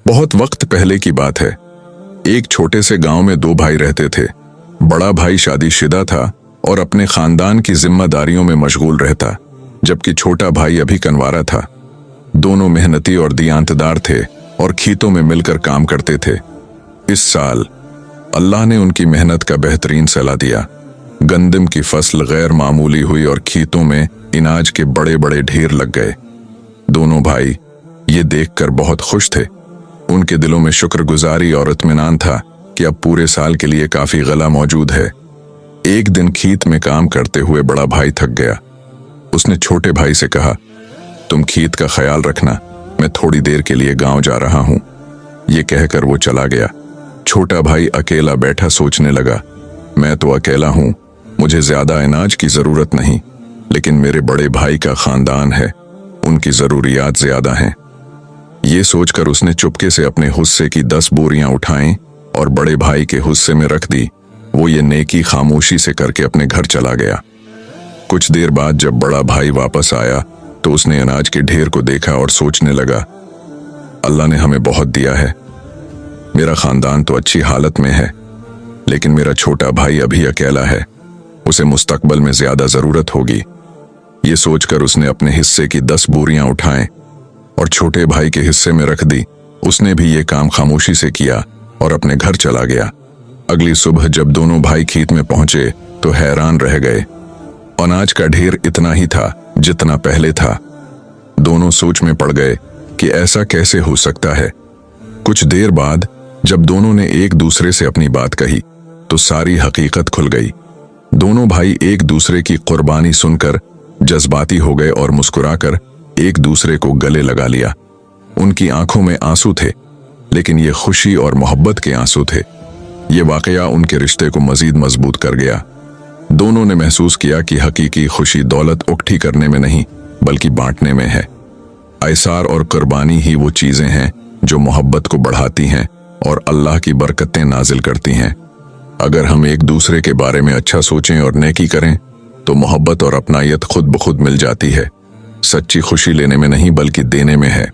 बहुत वक्त पहले की बात है। एक छोटे से गांव में दो भाई रहते थे। बड़ा भाई शादीशुदा था और अपने खानदान की जिम्मेदारियों में मशगूल रहता, जबकि छोटा भाई अभी कनवारा था। दोनों मेहनती और दियांतदार थे और खेतों में मिलकर काम करते थे। इस साल अल्लाह ने उनकी मेहनत का बेहतरीन सला दिया। गंदम की फसल गैर मामूली हुई और खेतों में अनाज के बड़े बड़े ढेर लग गए। दोनों भाई ये देखकर बहुत खुश थे। उनके दिलों में शुक्रगुजारी और इत्मीनान था कि अब पूरे साल के लिए काफी गला मौजूद है। एक दिन खेत में काम करते हुए बड़ा भाई थक गया। उसने छोटे भाई से कहा, तुम खेत का ख्याल रखना, मैं थोड़ी देर के लिए गांव जा रहा हूं। ये कहकर वो चला गया। छोटा भाई अकेला बैठा सोचने लगा, मैं तो अकेला हूं, मुझे ज्यादा अनाज की जरूरत नहीं, लेकिन मेरे बड़े भाई का खानदान है, उनकी जरूरियात ज्यादा हैं। ये सोचकर उसने चुपके से अपने हिस्से की 10 बोरियां उठाईं और बड़े भाई के हिस्से में रख दी। वो ये नेकी खामोशी से करके अपने घर चला गया। कुछ देर बाद जब बड़ा भाई वापस आया तो उसने अनाज के ढेर को देखा और सोचने लगा, अल्लाह ने हमें बहुत दिया है, मेरा खानदान तो अच्छी हालत में है, लेकिन मेरा छोटा भाई अभी अकेला है, उसे मुस्तकबल में ज्यादा जरूरत होगी। ये सोचकर उसने अपने हिस्से की 10 बोरियां उठाएं और छोटे भाई के हिस्से में रख दी। उसने भी ये काम खामोशी से किया और अपने घर चला गया। अगली सुबह जब दोनों भाई खेत में पहुंचे तो हैरान रह गए। अनाज का ढेर इतना ही था जितना पहले था। दोनों सोच में पड़ गए कि ऐसा कैसे हो सकता है। कुछ देर बाद जब दोनों ने एक दूसरे से अपनी बात कही तो सारी हकीकत खुल गई। दोनों भाई एक दूसरे की कुर्बानी सुनकर जज्बाती हो गए और मुस्कुराकर एक दूसरे को गले लगा लिया। उनकी आंखों में आंसू थे, लेकिन ये खुशी और मोहब्बत के आंसू थे। ये वाकया उनके रिश्ते को मजीद मजबूत कर गया। दोनों ने महसूस किया कि हकीकी खुशी दौलत इकट्ठी करने में नहीं बल्कि बांटने में है। ऐसार और कुर्बानी ही वो चीजें हैं जो मोहब्बत को बढ़ाती हैं और अल्लाह की बरकतें नाजिल करती हैं। अगर हम एक दूसरे के बारे में अच्छा सोचें और नेकी करें तो मोहब्बत और अपनायत खुद ब खुद मिल जाती है। सच्ची खुशी लेने में नहीं बल्कि देने में है।